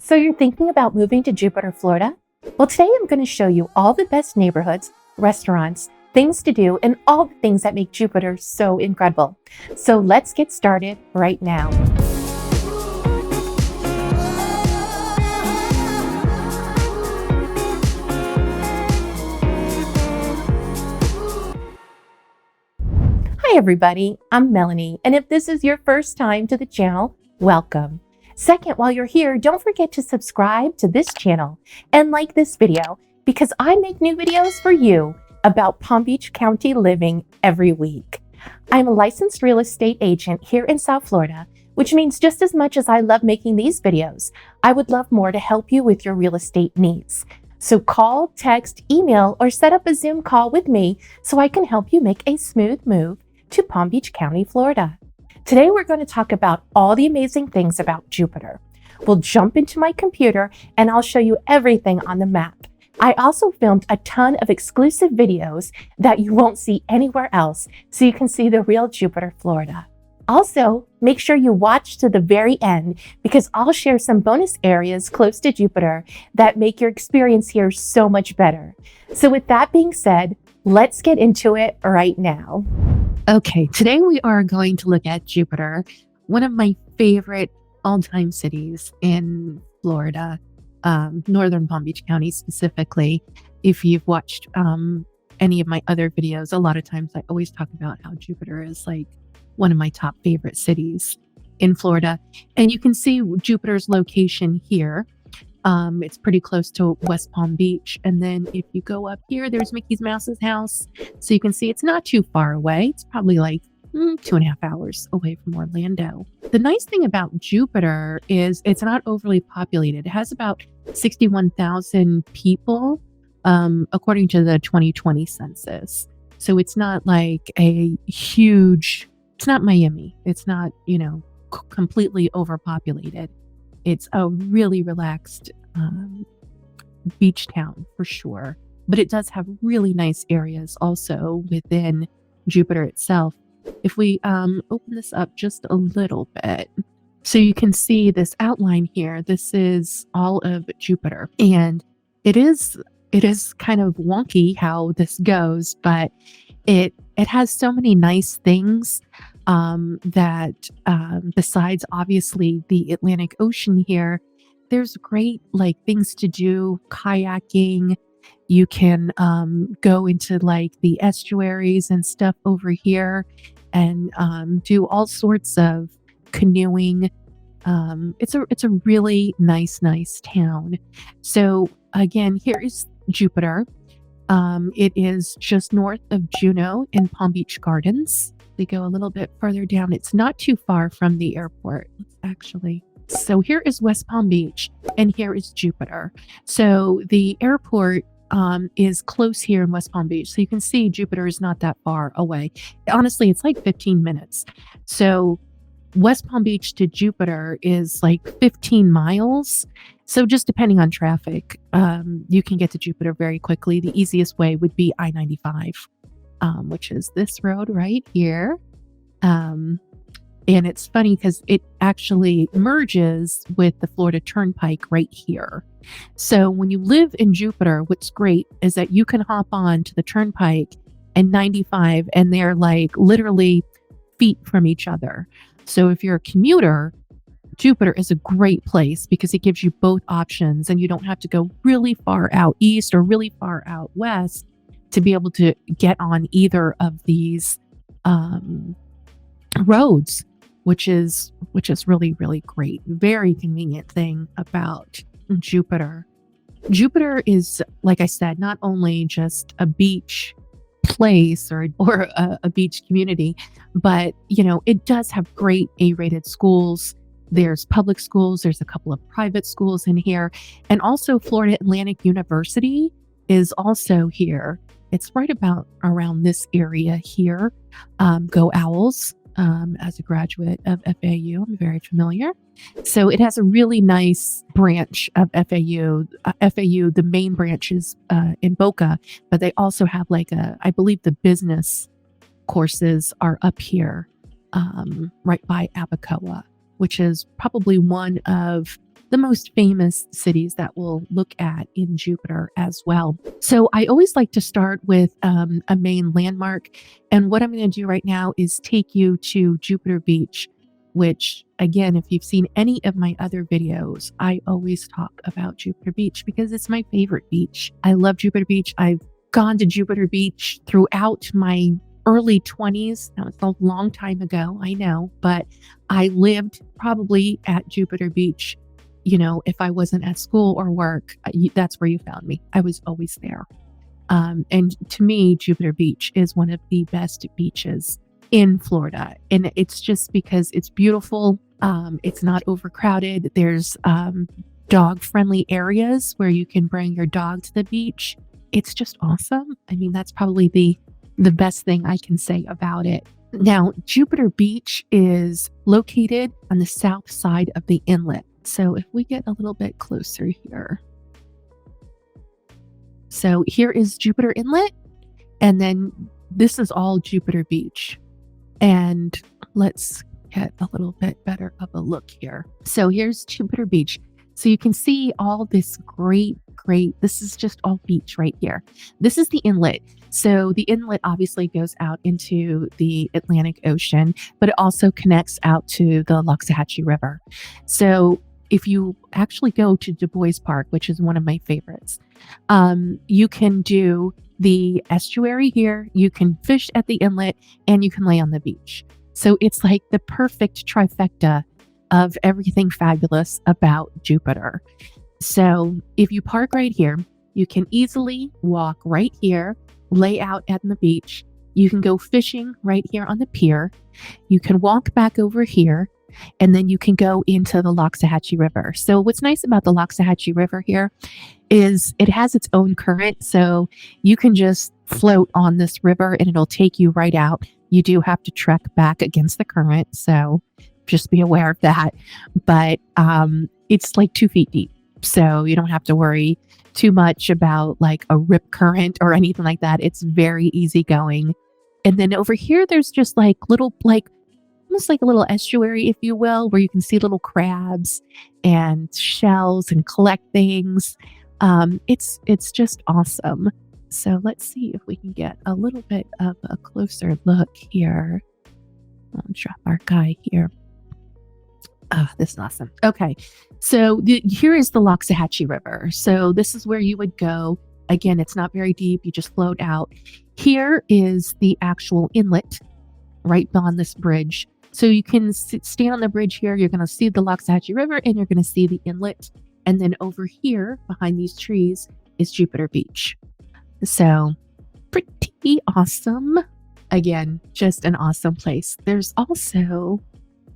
So you're thinking about moving to Jupiter, Florida? Well, today I'm going to show you all the best neighborhoods, restaurants, things to do, and all the things that make Jupiter so incredible. So let's get started right now. Hi everybody, I'm Melanie, and if this is your first time to the channel, welcome. Second, while you're here, don't forget to subscribe to this channel and like this video because I make new videos for you about Palm Beach County living every week. I'm a licensed real estate agent here in South Florida, which means just as much as I love making these videos, I would love more to help you with your real estate needs. So call, text, email, or set up a Zoom call with me so I can help you make a smooth move to Palm Beach County, Florida. Today, we're going to talk about all the amazing things about Jupiter. We'll jump into my computer and I'll show you everything on the map. I also filmed a ton of exclusive videos that you won't see anywhere else, so you can see the real Jupiter, Florida. Also, make sure you watch to the very end because I'll share some bonus areas close to Jupiter that make your experience here so much better. So with that being said, let's get into it right now. Okay, today we are going to look at Jupiter, one of my favorite all-time cities in Florida, Northern Palm Beach County specifically. If you've watched any of my other videos, a lot of times I always talk about how Jupiter is like one of my top favorite cities in Florida. And you can see Jupiter's location here. It's pretty close to West Palm Beach. And then if you go up here, there's Mickey Mouse's house. So you can see it's not too far away. It's probably like 2.5 hours away from Orlando. The nice thing about Jupiter is it's not overly populated. It has about 61,000 people, according to the 2020 census. So it's not like a huge, it's not Miami. It's not, completely overpopulated. It's a really relaxed beach town for sure, but it does have really nice areas also within Jupiter itself. If we open this up just a little bit, so you can see this outline here, this is all of Jupiter, and it is kind of wonky how this goes, but it has so many nice things that besides obviously the Atlantic Ocean here, there's great like things to do, kayaking. You can go into like the estuaries and stuff over here and do all sorts of canoeing. It's a really nice town. So again, here is Jupiter. It is just north of Juneau in Palm Beach Gardens. We go a little bit further down. It's not too far from the airport, actually. So here is West Palm Beach, and here is Jupiter. So the airport is close here in West Palm Beach. So you can see Jupiter is not that far away. Honestly, it's like 15 minutes. So West Palm Beach to Jupiter is like 15 miles. So just depending on traffic, you can get to Jupiter very quickly. The easiest way would be I-95. Which is this road right here. And it's funny because it actually merges with the Florida Turnpike right here. So when you live in Jupiter, what's great is that you can hop on to the Turnpike and 95, and they're like literally feet from each other. So if you're a commuter, Jupiter is a great place because it gives you both options and you don't have to go really far out east or really far out west to be able to get on either of these roads, which is really great. Very convenient thing about Jupiter. Jupiter is, like I said, not only just a beach place or a beach community, but it does have great A-rated schools. There's public schools. There's a couple of private schools in here, and also Florida Atlantic University is also here. It's right about around this area here. Go Owls. As a graduate of FAU, I'm very familiar. So it has a really nice branch of FAU. FAU, the main branch is in Boca, but they also have I believe the business courses are up here right by Abacoa, which is probably one of the most famous cities that we'll look at in Jupiter as well. So I always like to start with a main landmark. And what I'm going to do right now is take you to Jupiter Beach, which, again, if you've seen any of my other videos, I always talk about Jupiter Beach because it's my favorite beach. I love Jupiter Beach. I've gone to Jupiter Beach throughout my early 20s. Now, it's a long time ago, I know, but I lived probably at Jupiter Beach. You know, if I wasn't at school or work, that's where you found me. I was always there. And to me, Jupiter Beach is one of the best beaches in Florida. And it's just because it's beautiful. It's not overcrowded. There's dog-friendly areas where you can bring your dog to the beach. It's just awesome. I mean, that's probably the best thing I can say about it. Now, Jupiter Beach is located on the south side of the inlet. So if we get a little bit closer here. So here is Jupiter Inlet, and then this is all Jupiter Beach. And let's get a little bit better of a look here. So here's Jupiter Beach. So you can see all this great, this is just all beach right here. This is the inlet. So the inlet obviously goes out into the Atlantic Ocean, but it also connects out to the Loxahatchee River. So if you actually go to Du Bois Park, which is one of my favorites, you can do the estuary here, you can fish at the inlet, and you can lay on the beach. So it's like the perfect trifecta of everything fabulous about Jupiter. So if you park right here, you can easily walk right here, lay out at the beach. You can go fishing right here on the pier. You can walk back over here, and then you can go into the Loxahatchee River. So what's nice about the Loxahatchee River here is it has its own current. So you can just float on this river and it'll take you right out. You do have to trek back against the current. So just be aware of that. But it's like 2 feet deep. So you don't have to worry too much about like a rip current or anything like that. It's very easygoing. And then over here, there's just like little, like almost like a little estuary, if you will, where you can see little crabs and shells and collect things. It's just awesome. So let's see if we can get a little bit of a closer look here. I'll drop our guy here. This is awesome. Okay, so here is the Loxahatchee River. So this is where you would go. Again, it's not very deep. You just float out. Here is the actual inlet right beyond this bridge. So you can stand on the bridge here. You're going to see the Loxahatchee River and you're going to see the inlet. And then over here behind these trees is Jupiter Beach. So pretty awesome. Again, just an awesome place. There's also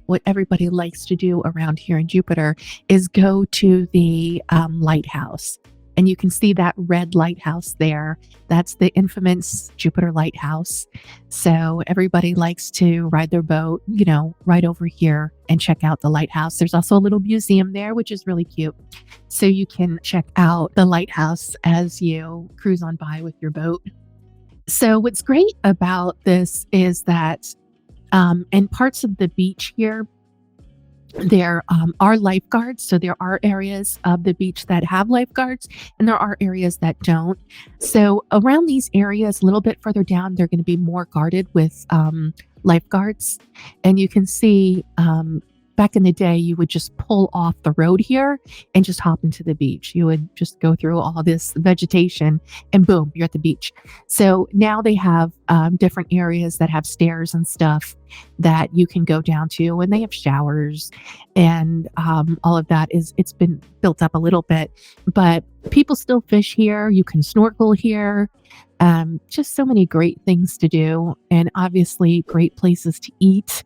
what everybody likes to do around here in Jupiter is go to the lighthouse. And you can see that red lighthouse there. That's the infamous Jupiter Lighthouse. So everybody likes to ride their boat, you know, right over here and check out the lighthouse. There's also a little museum there, which is really cute. So you can check out the lighthouse as you cruise on by with your boat. So what's great about this is that in parts of the beach here, there are lifeguards. So there are areas of the beach that have lifeguards and there are areas that don't. So around these areas, a little bit further down, they're going to be more guarded with lifeguards. And you can see back in the day, you would just pull off the road here and just hop into the beach. You would just go through all this vegetation and boom, you're at the beach. So now they have different areas that have stairs and stuff that you can go down to, and they have showers and all of that it's been built up a little bit, but people still fish here. You can snorkel here. Just so many great things to do, and obviously great places to eat.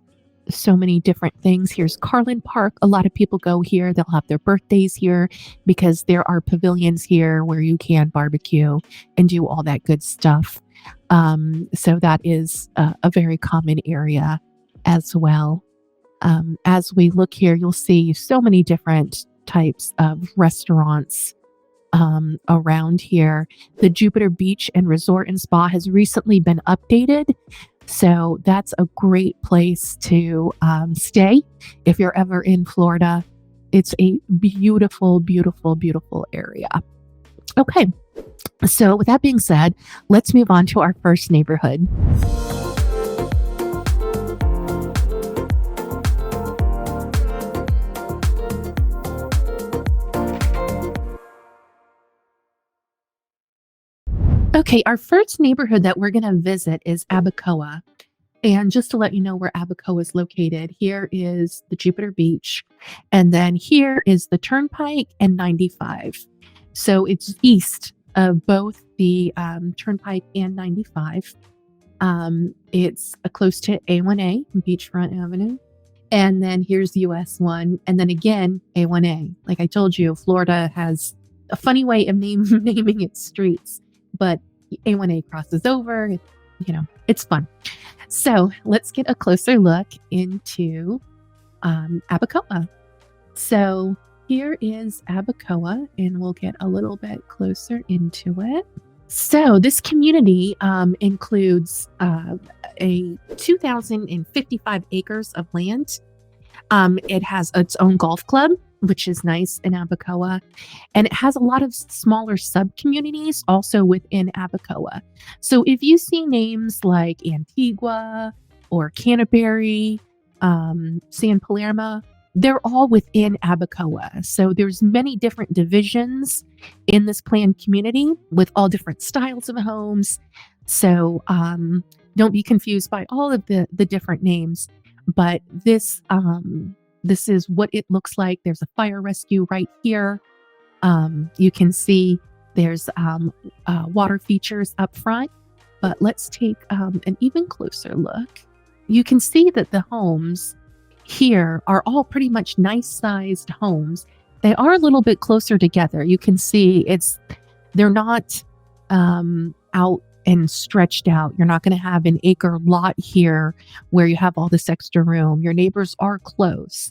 So many different things. Here's Carlin Park. A lot of people go here. They'll have their birthdays here because there are pavilions here where you can barbecue and do all that good stuff. So that is a very common area as well. As we look here, you'll see so many different types of restaurants around here. The Jupiter Beach and Resort and Spa has recently been updated. So that's a great place to stay if you're ever in Florida. It's a beautiful, beautiful, beautiful area. Okay, so with that being said, let's move on to our first neighborhood. Okay, our first neighborhood that we're going to visit is Abacoa. And just to let you know where Abacoa is located, here is the Jupiter Beach, and then here is the Turnpike and 95. So it's east of both the Turnpike and 95. It's close to A1A, Beachfront Avenue. And then here's US 1, and then again, A1A. Like I told you, Florida has a funny way of naming its streets, but A1A crosses over. It's fun. So let's get a closer look into Abacoa. So here is Abacoa, and we'll get a little bit closer into it. So this community includes a 2,055 acres of land. It has its own golf club, which is nice in Abacoa. And it has a lot of smaller sub-communities also within Abacoa. So if you see names like Antigua or Canterbury, San Palermo, they're all within Abacoa. So there's many different divisions in this planned community with all different styles of homes. So don't be confused by all of the different names. But this is what it looks like. There's a fire rescue right here. You can see there's water features up front. But let's take an even closer look. You can see that the homes here are all pretty much nice-sized homes. They are a little bit closer together. You can see they're not out and stretched out. You're not going to have an acre lot here where you have all this extra room. Your neighbors are close,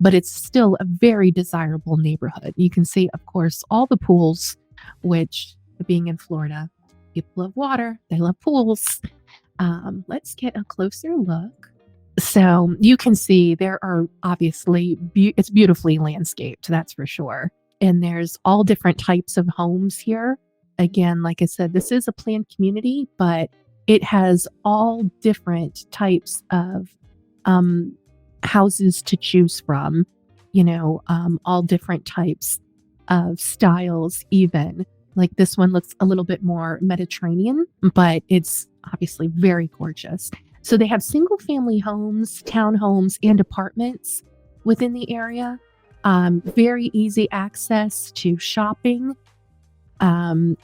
but it's still a very desirable neighborhood. You can see, of course, all the pools, which being in Florida, people love water, they love pools. Let's get a closer look. So you can see there are obviously, it's beautifully landscaped, that's for sure. And there's all different types of homes here. Again, like I said, this is a planned community, but it has all different types of houses to choose from, all different types of styles even. Like this one looks a little bit more Mediterranean, but it's obviously very gorgeous. So they have single family homes, townhomes, and apartments within the area. Very easy access to shopping.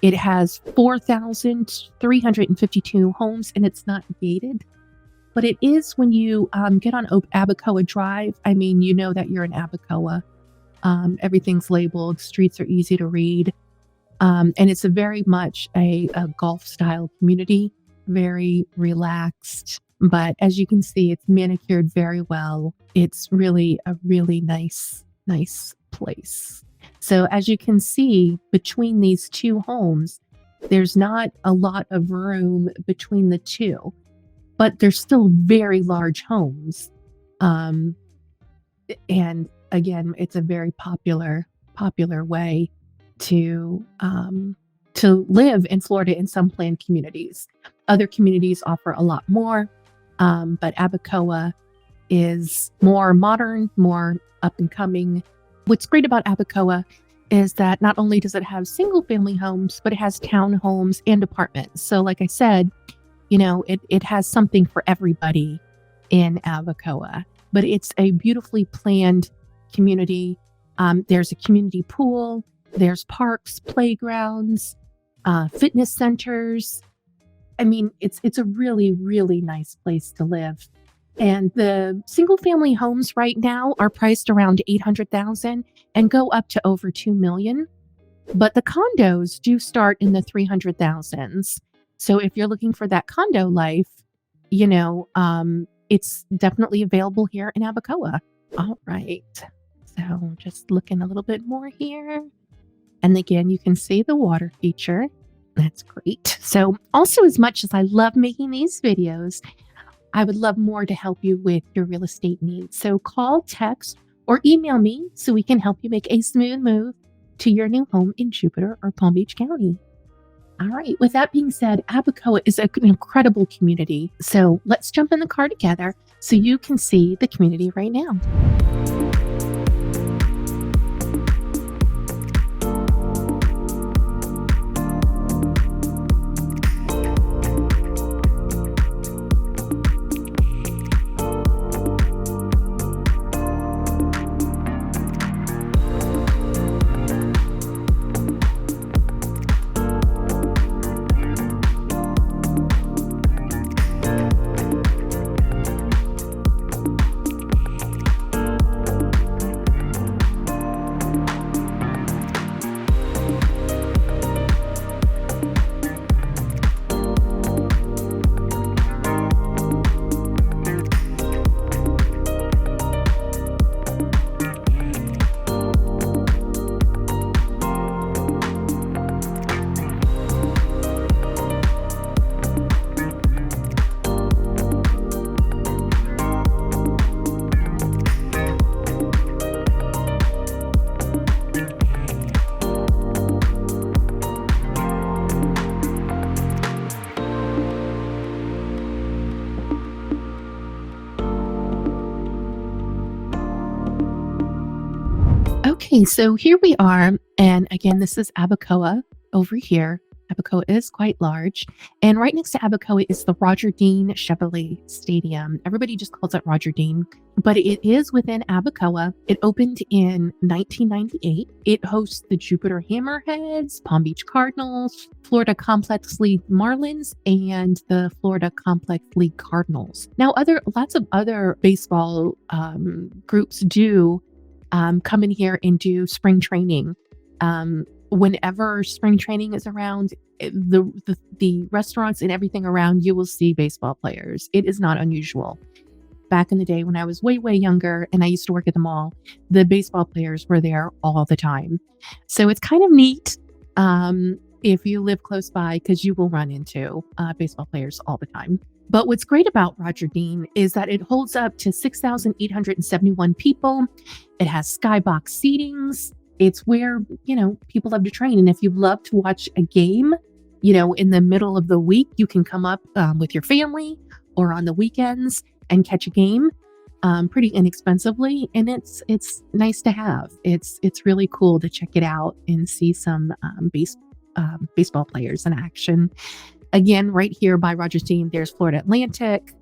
It has 4,352 homes, and it's not gated. But it is when you get on Abacoa Drive. I mean, you know that you're in Abacoa. Everything's labeled. Streets are easy to read. And it's a very much a golf-style community. Very relaxed. But as you can see, it's manicured very well. It's really a really nice place. So as you can see, between these two homes, there's not a lot of room between the two, but they're still very large homes. And again, it's a very popular way to live in Florida in some planned communities. Other communities offer a lot more, but Abacoa is more modern, more up and coming. What's great about Abacoa is that not only does it have single family homes, but it has townhomes and apartments. So like I said, it has something for everybody in Abacoa, but it's a beautifully planned community. There's a community pool, there's parks, playgrounds, fitness centers. I mean, it's a really, really nice place to live. And the single family homes right now are priced around $800,000 and go up to over $2 million. But the condos do start in the $300,000s. So if you're looking for that condo life, it's definitely available here in Abacoa. All right. So just looking a little bit more here. And again, you can see the water feature. That's great. So also, as much as I love making these videos, I would love more to help you with your real estate needs. So call, text, or email me so we can help you make a smooth move to your new home in Jupiter or Palm Beach County. All right, with that being said, Abacoa is an incredible community. So let's jump in the car together so you can see the community right now. Okay, so here we are. And again, this is Abacoa over here. Abacoa is quite large. And right next to Abacoa is the Roger Dean Chevrolet Stadium. Everybody just calls it Roger Dean, but it is within Abacoa. It opened in 1998. It hosts the Jupiter Hammerheads, Palm Beach Cardinals, Florida Complex League Marlins, and the Florida Complex League Cardinals. Now, lots of other baseball groups do come in here and do spring training. Whenever spring training is around, the restaurants and everything around, you will see baseball players. It is not unusual. Back in the day when I was way, way younger and I used to work at the mall, the baseball players were there all the time. So it's kind of neat if you live close by, because you will run into baseball players all the time. But what's great about Roger Dean is that it holds up to 6,871 people. It has skybox seatings. It's where, people love to train. And if you love to watch a game, in the middle of the week, you can come up with your family or on the weekends and catch a game pretty inexpensively. And it's nice to have. It's really cool to check it out and see some baseball players in action. Again, right here by Roger Dean, there's Florida Atlantic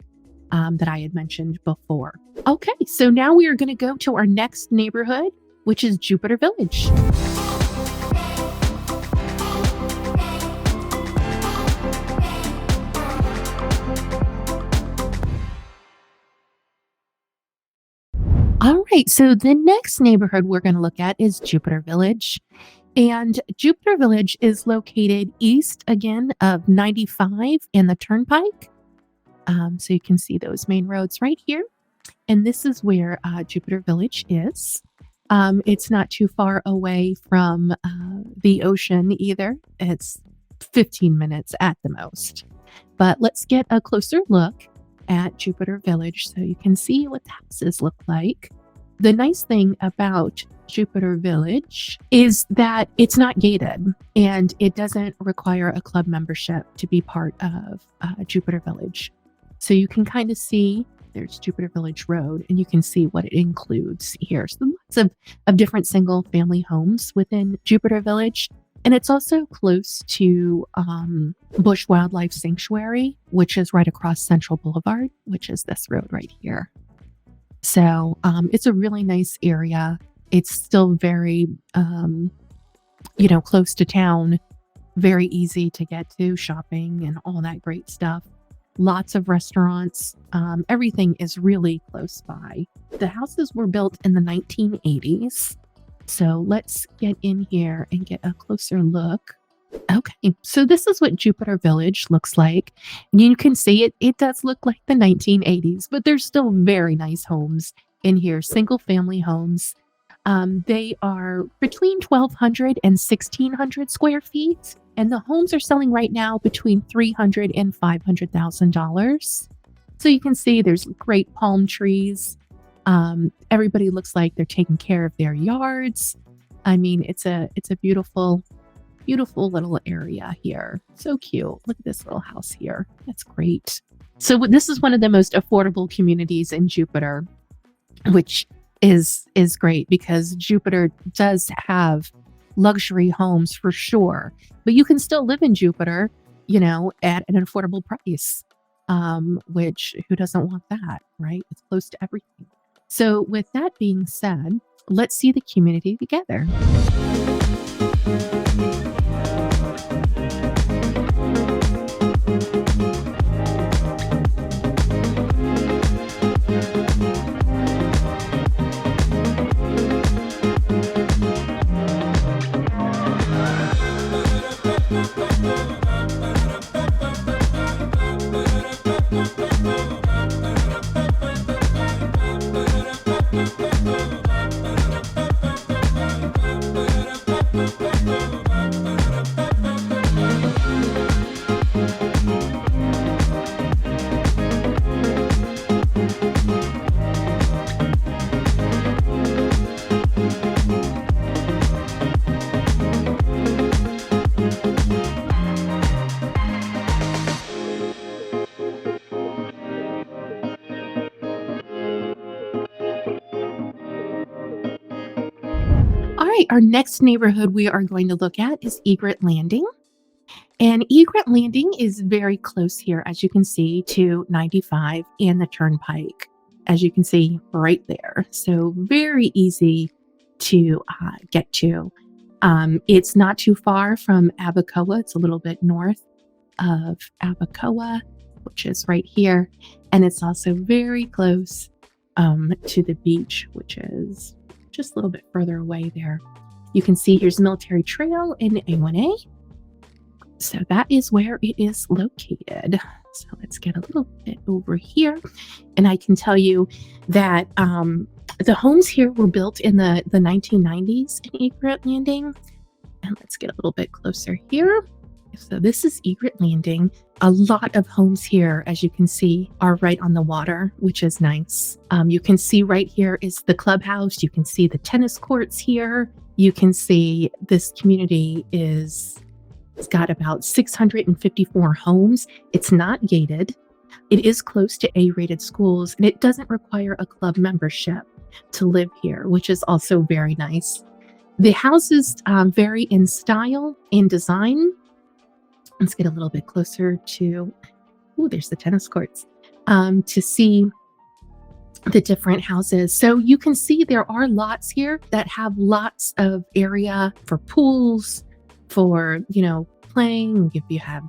that I had mentioned before. Okay, so now we are going to go to our next neighborhood, which is Jupiter Village. All right, so the next neighborhood we're going to look at is Jupiter Village. And Jupiter Village is located east, again, of 95 and the Turnpike. So you can see those main roads right here. And this is where Jupiter Village is. It's not too far away from the ocean either. It's 15 minutes at the most. But let's get a closer look at Jupiter Village so you can see what the houses look like. The nice thing about Jupiter Village is that it's not gated and it doesn't require a club membership to be part of Jupiter Village. So you can kind of see there's Jupiter Village Road and you can see what it includes here. So lots of different single family homes within Jupiter Village. And it's also close to Bush Wildlife Sanctuary, which is right across Central Boulevard, which is this road right here. So it's a really nice area. It's still very, close to town, very easy to get to, shopping and all that great stuff. Lots of restaurants. Everything is really close by. The houses were built in the 1980s. So let's get in here and get a closer look. Okay, so this is what Jupiter Village looks like. And you can see it does look like the 1980s, but there's still very nice homes in here, single family homes. They are between 1,200 and 1,600 square feet. And the homes are selling right now between $300,000 and $500,000. So you can see there's great palm trees. Everybody looks like they're taking care of their yards. I mean, it's a beautiful, beautiful little area here. So cute. Look at this little house here. That's great. So this is one of the most affordable communities in Jupiter, which is great because Jupiter does have luxury homes for sure, but you can still live in Jupiter, at an affordable price, which who doesn't want that, right? It's close to everything. So with that being said, let's see the community together. All right, our next neighborhood we are going to look at is Egret Landing. And Egret Landing is very close here, as you can see, to 95 and the Turnpike, as you can see right there. So very easy to get to. It's not too far from Abacoa. It's a little bit north of Abacoa, which is right here. And it's also very close to the beach, which is just a little bit further away there. You can see here's Military Trail in A1A. So that is where it is located. So let's get a little bit over here. And I can tell you that the homes here were built in the 1990s in Egret Landing. And let's get a little bit closer here. So this is Egret Landing. A lot of homes here, as you can see, are right on the water, which is nice. You can see right here is the clubhouse. You can see the tennis courts here. You can see this community it's got about 654 homes. It's not gated. It is close to A-rated schools, and it doesn't require a club membership to live here, which is also very nice. The houses vary in style and design. Let's get a little bit closer to, there's the tennis courts, to see the different houses. So you can see there are lots here that have lots of area for pools, for, playing, if you have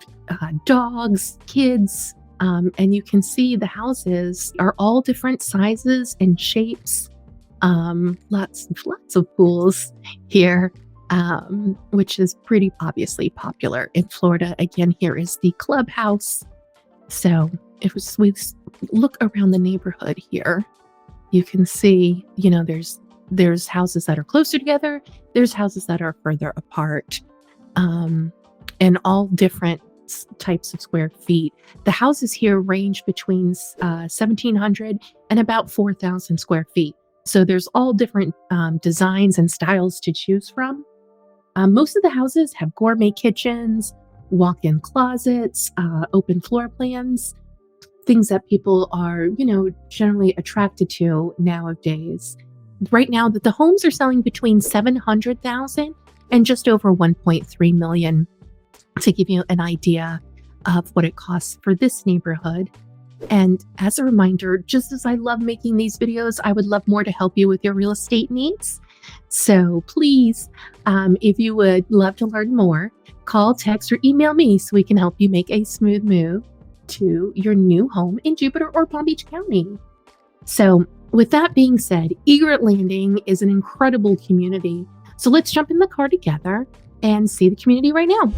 dogs, kids, and you can see the houses are all different sizes and shapes. Lots of pools here, which is pretty obviously popular in Florida. Again, here is the clubhouse. So we look around the neighborhood here, you can see, there's houses that are closer together. There's houses that are further apart, and all different types of square feet. The houses here range between 1,700 and about 4,000 square feet. So there's all different designs and styles to choose from. Most of the houses have gourmet kitchens, walk-in closets, open floor plans, things that people are, generally attracted to nowadays. Right now, the homes are selling between 700,000 and just over 1.3 million, to give you an idea of what it costs for this neighborhood. And as a reminder, just as I love making these videos, I would love more to help you with your real estate needs. So please, if you would love to learn more, call, text, or email me so we can help you make a smooth move to your new home in Jupiter or Palm Beach County. So with that being said, Egret Landing is an incredible community. So let's jump in the car together and see the community right now.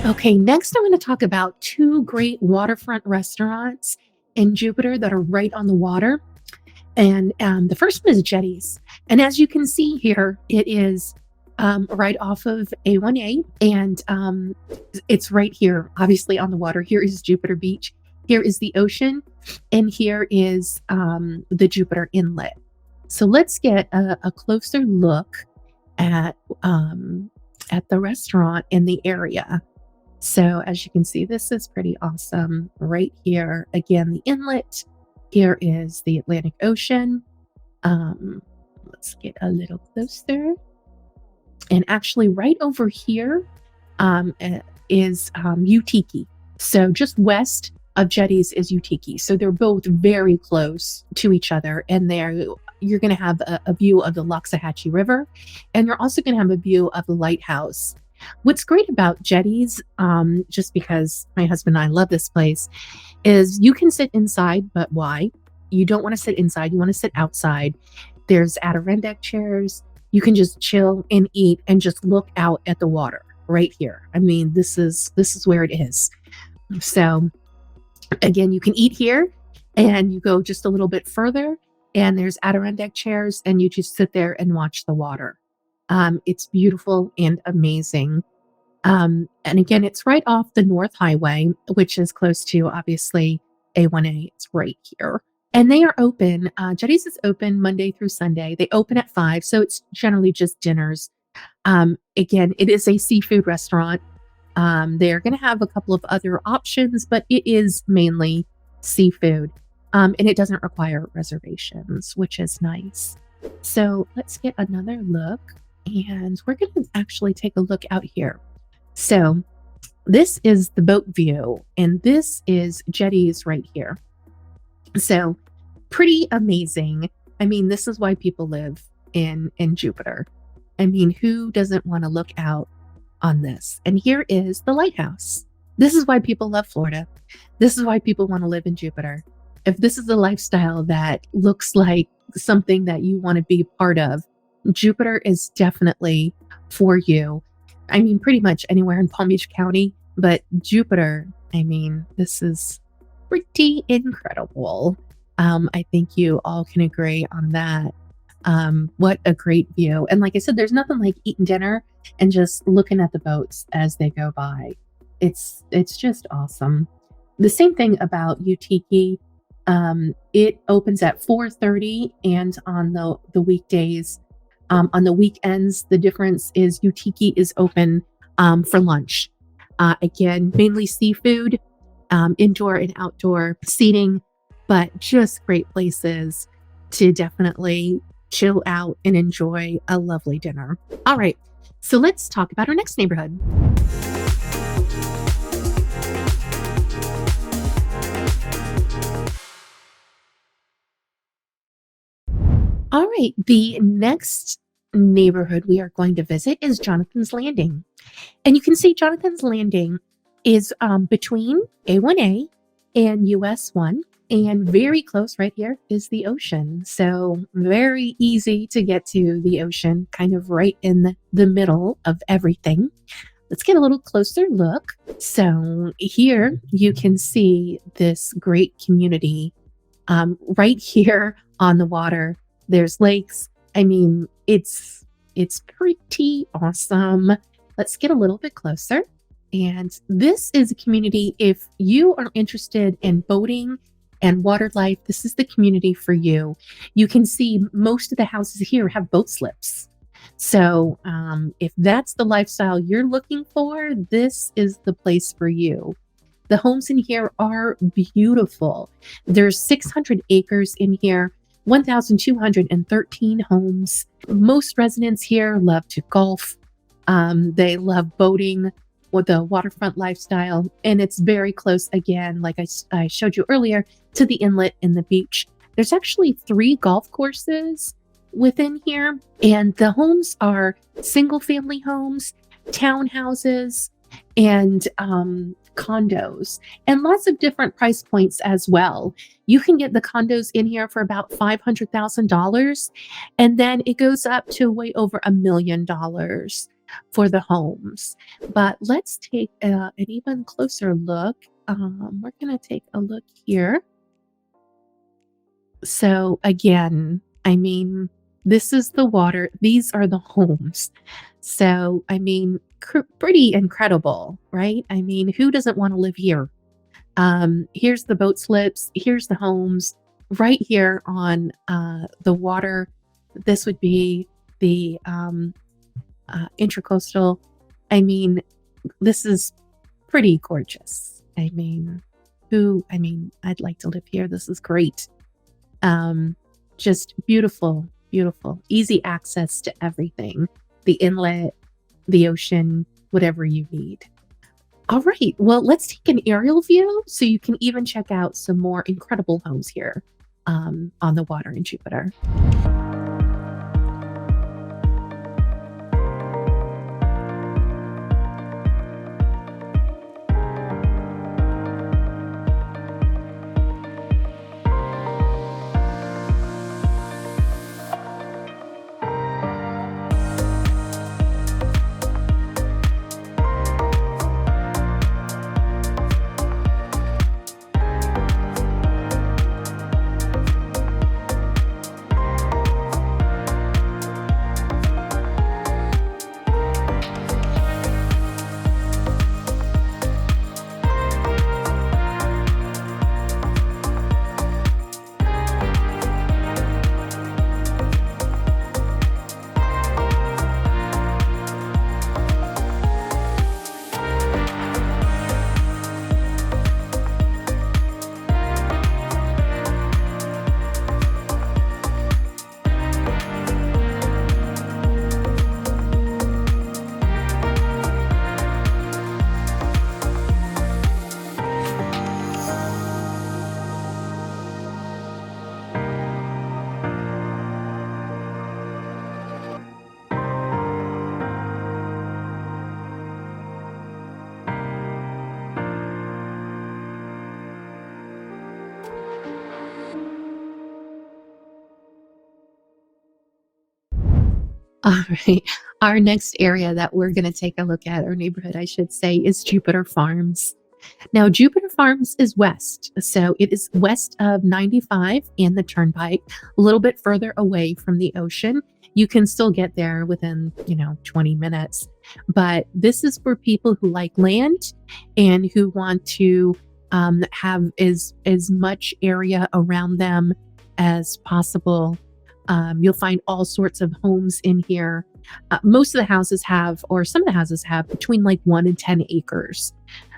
Okay, next I'm going to talk about two great waterfront restaurants in Jupiter that are right on the water. And the first one is Jetties. And as you can see here, it is right off of A1A. And it's right here, obviously on the water. Here is Jupiter Beach. Here is the ocean. And here is the Jupiter Inlet. So let's get a closer look at the restaurant in the area. So as you can see, this is pretty awesome right here. Again, the inlet. Here is the Atlantic Ocean. Let's get a little closer. And actually right over here is Utiki. So just west of Jetties is Utiki. So they're both very close to each other. And you're going to have a view of the Loxahatchee River. And you're also going to have a view of the lighthouse. What's great about Jetties, just because my husband and I love this place, is you can sit inside, but why? You don't want to sit inside. You want to sit outside. There's Adirondack chairs. You can just chill and eat and just look out at the water right here. I mean, this is where it is. So again, you can eat here and you go just a little bit further and there's Adirondack chairs and you just sit there and watch the water. It's beautiful and amazing. And again, it's right off the North Highway, which is close to, obviously, A1A. It's right here. And they are open. Jetties is open Monday through Sunday. They open at 5, so it's generally just dinners. Again, it is a seafood restaurant. They're going to have a couple of other options, but it is mainly seafood. And it doesn't require reservations, which is nice. So let's get another look. And we're going to actually take a look out here. So this is the boat view, and this is Jetties right here. So pretty amazing. I mean, this is why people live in Jupiter. I mean, who doesn't want to look out on this? And here is the lighthouse. This is why people love Florida. This is why people want to live in Jupiter. If this is a lifestyle that looks like something that you want to be part of, Jupiter is definitely for you. I mean, pretty much anywhere in Palm Beach County, but Jupiter, I mean, this is pretty incredible. I think you all can agree on that. What a great view. And like I said, there's nothing like eating dinner and just looking at the boats as they go by. It's just awesome. The same thing about Utiki. It opens at 4:30 and on the weekdays. On the weekends, the difference is Utiki is open for lunch. Again, mainly seafood, indoor and outdoor seating, but just great places to definitely chill out and enjoy a lovely dinner. All right, so let's talk about our next neighborhood. All right, the next neighborhood we are going to visit is Jonathan's Landing. And you can see Jonathan's Landing is between A1A and US 1. And very close right here is the ocean. So very easy to get to the ocean, kind of right in the middle of everything. Let's get a little closer look. So here you can see this great community right here on the water. There's lakes. I mean, it's pretty awesome. Let's get a little bit closer. And this is a community, if you are interested in boating and water life, this is the community for you. You can see most of the houses here have boat slips. So if that's the lifestyle you're looking for, this is the place for you. The homes in here are beautiful. There's 600 acres in here. 1,213 homes. Most residents here love to golf. They love boating with the waterfront lifestyle. And it's very close, again, like I showed you earlier, to the inlet and the beach. There's actually 3 golf courses within here. And the homes are single family homes, townhouses, and condos, and lots of different price points as well. You can get the condos in here for about $500,000, and then it goes up to way over $1 million for the homes. But let's take an even closer look. We're going to take a look here. So again, I mean, this is the water. These are the homes. So, I mean, pretty incredible, right? I mean, who doesn't want to live here? Here's the boat slips. Here's the homes right here on the water. This would be the intracoastal. I mean, this is pretty gorgeous. I mean, I'd like to live here. This is great. Just beautiful, beautiful, easy access to everything, the inlet, the ocean, whatever you need. All right, well, let's take an aerial view so you can even check out some more incredible homes here on the water in Jupiter. All right. Our next area that we're going to take a look at, or neighborhood, I should say, is Jupiter Farms. Now, Jupiter Farms is west. So it is west of 95 and the Turnpike, a little bit further away from the ocean. You can still get there within, 20 minutes. But this is for people who like land and who want to have as much area around them as possible. You'll find all sorts of homes in here. Most of the houses have, or some of the houses have, between like 1 and 10 acres.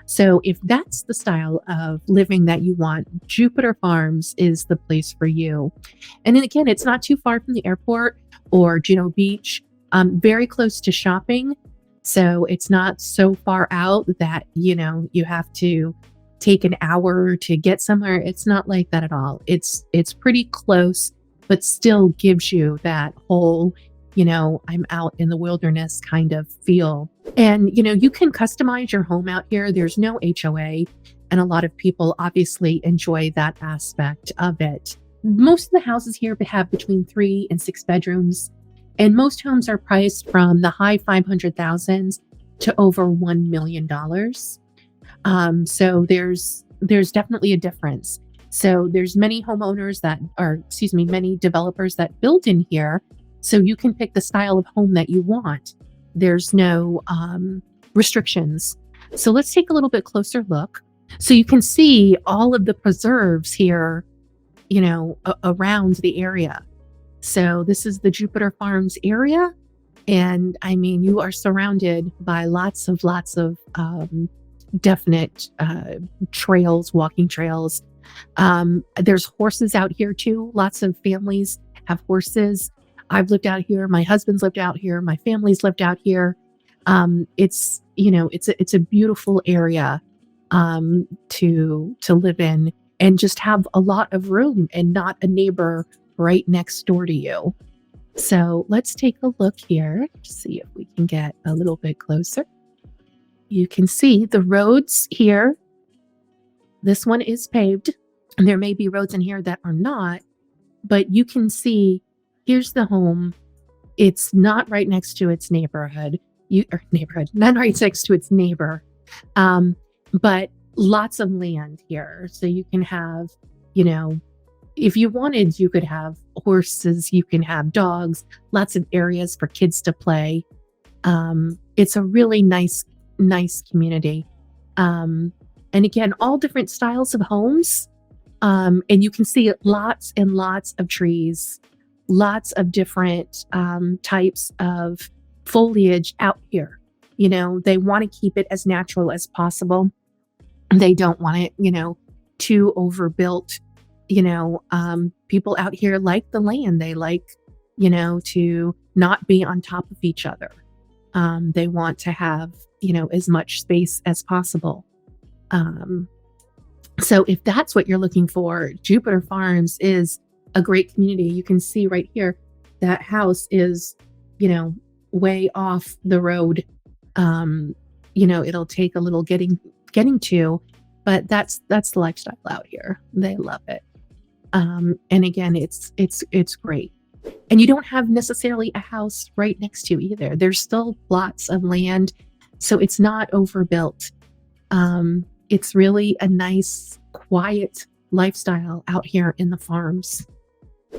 So if that's the style of living that you want, Jupiter Farms is the place for you. And then again, it's not too far from the airport or Juno Beach, very close to shopping. So it's not so far out that, you have to take an hour to get somewhere. It's not like that at all. It's pretty close, but still gives you that whole, I'm out in the wilderness kind of feel. And, you can customize your home out here. There's no HOA. And a lot of people obviously enjoy that aspect of it. Most of the houses here have between 3 and 6 bedrooms. And most homes are priced from the high 500,000s to over $1 million. So there's definitely a difference. So there's many many developers that build in here. So you can pick the style of home that you want. There's no restrictions. So let's take a little bit closer look. So you can see all of the preserves here, around the area. So this is the Jupiter Farms area. And you are surrounded by lots of definite trails, walking trails. There's horses out here too. Lots of families have horses. I've lived out here. My husband's lived out here. My family's lived out here. It's a beautiful area to live in and just have a lot of room and not a neighbor right next door to you. So let's take a look here to see if we can get a little bit closer. You can see the roads here. This one is paved, and there may be roads in here that are not, but you can see here's the home. It's not right next to its neighborhood. neighborhood, not right next to its neighbor, but lots of land here. So you can have, you know, if you wanted, you could have horses, you can have dogs, lots of areas for kids to play. It's a really nice community. And again, all different styles of homes. And you can see lots and lots of trees, lots of different types of foliage out here. You know, they want to keep it as natural as possible. They don't want it, you know, too overbuilt. You know, people out here like the land. They like, you know, to not be on top of each other. They want to have, you know, as much space as possible. So if that's what you're looking for, Jupiter Farms is a great community. You can see right here, that house is, you know, way off the road. You know, it'll take a little getting to, but that's the lifestyle out here. They love it. And again, it's great. And you don't have necessarily a house right next to you either. There's still lots of land, so it's not overbuilt. It's really a nice, quiet lifestyle out here in the farms.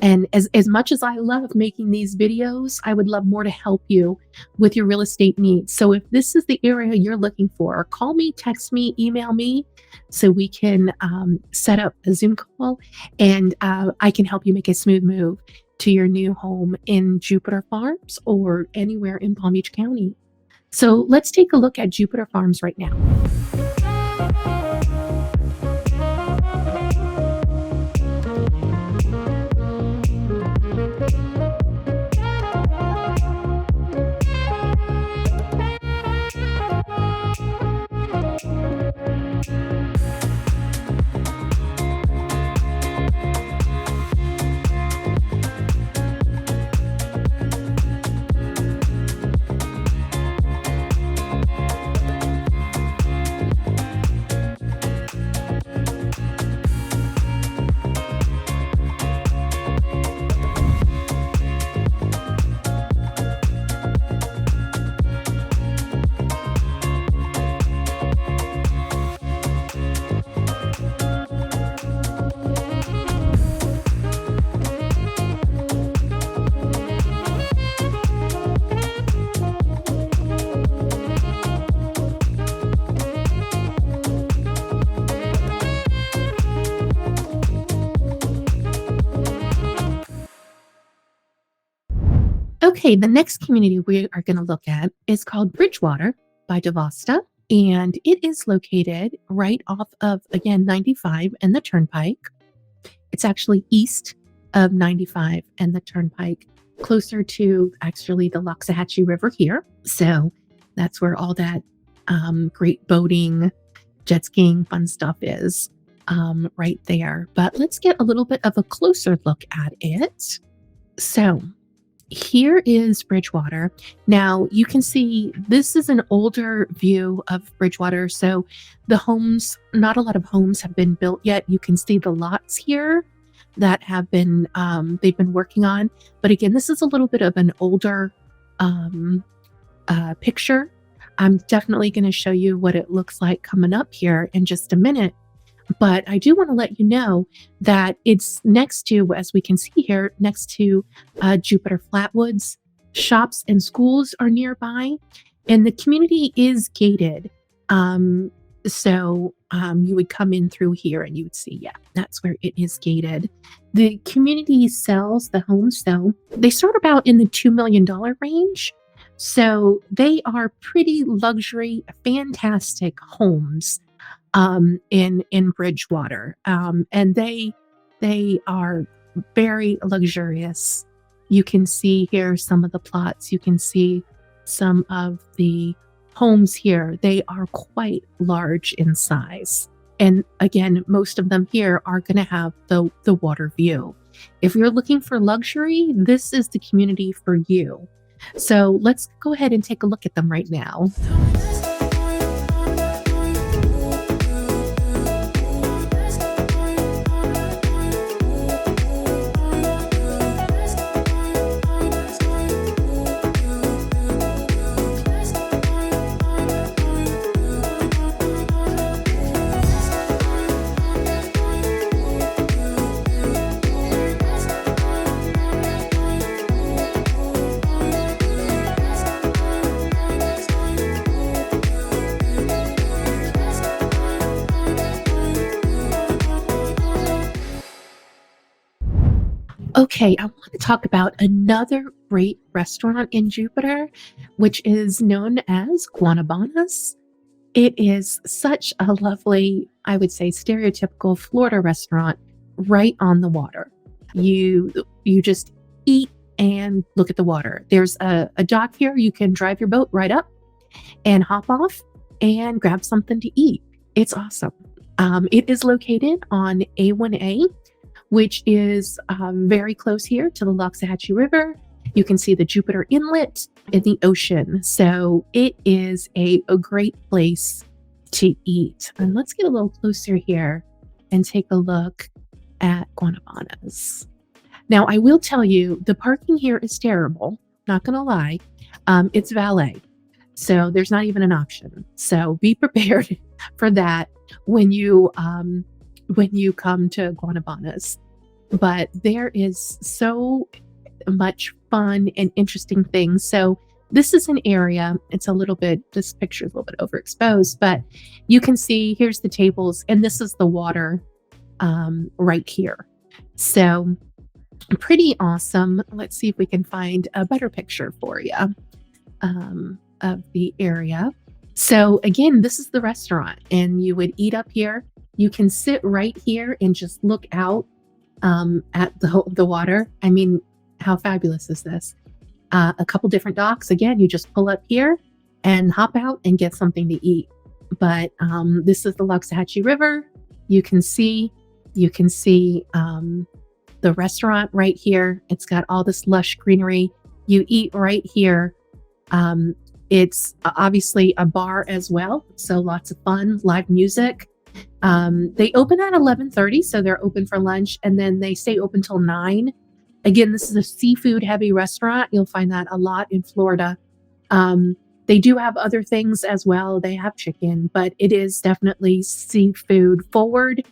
And as much as I love making these videos, I would love more to help you with your real estate needs. So if this is the area you're looking for, call me, text me, email me, so we can set up a Zoom call, and I can help you make a smooth move to your new home in Jupiter Farms or anywhere in Palm Beach County. So let's take a look at Jupiter Farms right now. Okay, the next community we are going to look at is called Bridgewater by Devasta, and it is located right off of, again, 95 and the Turnpike. It's actually east of 95 and the Turnpike, closer to actually the Loxahatchee River here. So that's where all that great boating, jet skiing, fun stuff is right there. But let's get a little bit of a closer look at it. So here is Bridgewater. Now you can see this is an older view of Bridgewater. So the homes, not a lot of homes have been built yet. You can see the lots here that have been, they've been working on. But again, this is a little bit of an older picture. I'm definitely going to show you what it looks like coming up here in just a minute. But I do want to let you know that it's next to, as we can see here, next to Jupiter Flatwoods. Shops and schools are nearby, and the community is gated. So you would come in through here and you would see, yeah, that's where it is gated. The community sells, the homes sell, they start about in the $2 million range. So they are pretty luxury, fantastic homes in Bridgewater. And they are very luxurious. You can see here some of the plots. You can see some of the homes here. They are quite large in size. And again, most of them here are going to have the water view. If you're looking for luxury, this is the community for you. So let's go ahead and take a look at them right now. Okay, I want to talk about another great restaurant in Jupiter, which is known as Guanabanas. It is such a lovely, I would say, stereotypical Florida restaurant right on the water. You just eat and look at the water. There's a dock here. You can drive your boat right up and hop off and grab something to eat. It's awesome. It is located on A1A, which is very close here to the Loxahatchee River. You can see the Jupiter Inlet in the ocean. So it is a great place to eat. And let's get a little closer here and take a look at Guanabanas. Now, I will tell you, the parking here is terrible. Not going to lie. It's valet. So there's not even an option. So be prepared for that when you come to Guanabanas. But there is so much fun and interesting things. So this is an area, it's a little bit, this picture is a little bit overexposed, but you can see here's the tables and this is the water right here. So pretty awesome. Let's see if we can find a better picture for you of the area. So again, this is the restaurant and you would eat up here. You can sit right here and just look out at the water. I mean, how fabulous is this? A couple different docks. Again, you just pull up here and hop out and get something to eat. But this is the Loxahatchee River. You can see the restaurant right here. It's got all this lush greenery. You eat right here. It's obviously a bar as well, so lots of fun, live music. They open at 11:30, so they're open for lunch, and then they stay open till 9. Again, this is a seafood heavy restaurant. You'll find that a lot in Florida. They do have other things as well. They have chicken, but it is definitely seafood forward.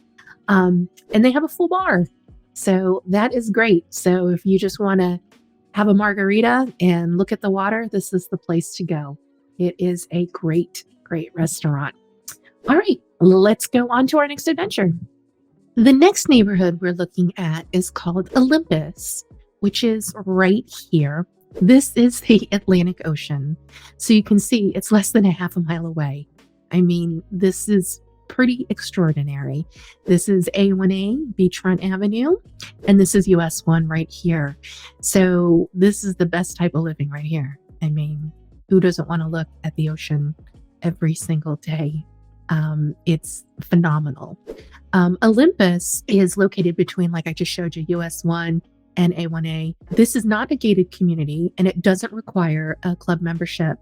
And they have a full bar. So that is great. So if you just want to have a margarita and look at the water, this is the place to go. It is a great, great restaurant. All right, let's go on to our next adventure. The next neighborhood we're looking at is called Olympus, which is right here. This is the Atlantic Ocean. So you can see it's less than a half a mile away. I mean, this is pretty extraordinary. This is A1A, Beachfront Avenue, and this is US 1 right here. So this is the best type of living right here. I mean, who doesn't want to look at the ocean every single day? It's phenomenal. Olympus is located between, like I just showed you, US 1 and A1A. This is not a gated community and it doesn't require a club membership.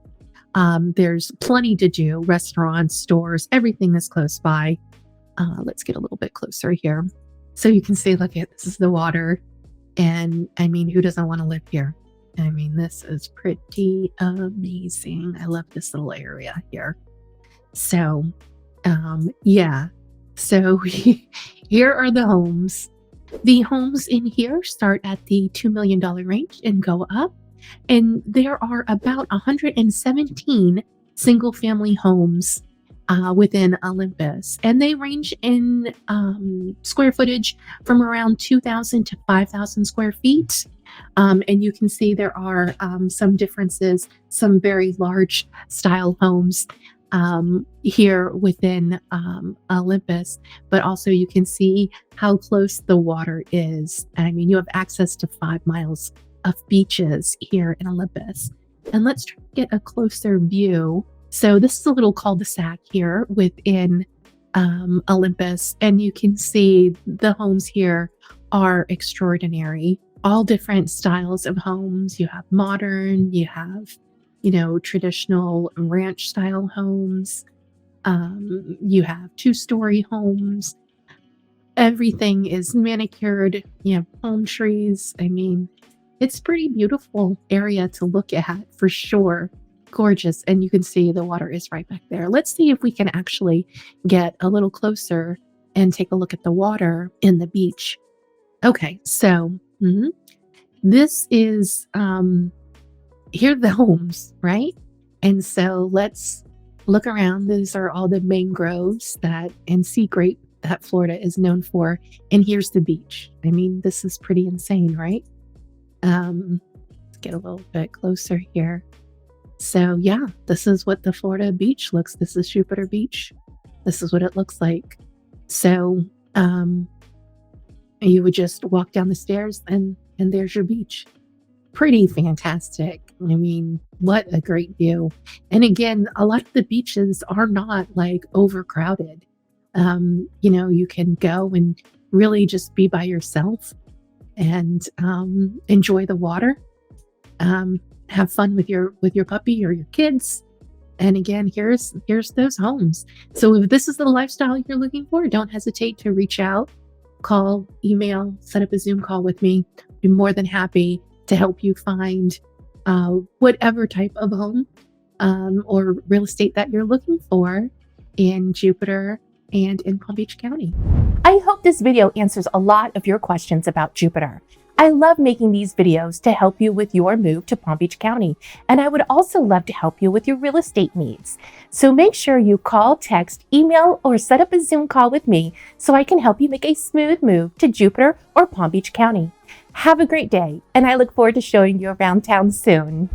There's plenty to do, restaurants, stores, everything is close by. Let's get a little bit closer here. So you can see, look at, this is the water. And I mean, who doesn't want to live here? I mean, this is pretty amazing. I love this little area here. So, yeah. So here are the homes. The homes in here start at the $2 million range and go up. And there are about 117 single family homes within Olympus. And they range in square footage from around 2,000 to 5,000 square feet. And you can see there are some differences, some very large style homes here within Olympus, but also you can see how close the water is. I mean, you have access to 5 miles of beaches here in Olympus. And let's try to get a closer view. So this is a little cul-de-sac here within Olympus, and you can see the homes here are extraordinary. All different styles of homes. You have modern, you have, you know, traditional ranch style homes. You have 2-story homes. Everything is manicured. You have palm trees. I mean, it's a pretty beautiful area to look at for sure. Gorgeous. And you can see the water is right back there. Let's see if we can actually get a little closer and take a look at the water in the beach. Okay, so this is here are the homes, right? And so let's look around. These are all the mangroves that and sea grape that Florida is known for. And here's the beach. I mean, this is pretty insane, right? Let's get a little bit closer here. So yeah, this is what the Florida beach looks. This is Jupiter Beach. This is what it looks like. So you would just walk down the stairs and there's your beach. Pretty fantastic. I mean, what a great view. And again, a lot of the beaches are not like overcrowded. You know, you can go and really just be by yourself and enjoy the water. Have fun with your puppy or your kids. And again, here's those homes. So if this is the lifestyle you're looking for, don't hesitate to reach out, call, email, set up a Zoom call with me. I'd be more than happy to help you find whatever type of home or real estate that you're looking for in Jupiter and in Palm Beach County. I hope this video answers a lot of your questions about Jupiter. I love making these videos to help you with your move to Palm Beach County, and I would also love to help you with your real estate needs. So make sure you call, text, email, or set up a Zoom call with me so I can help you make a smooth move to Jupiter or Palm Beach County. Have a great day, and I look forward to showing you around town soon.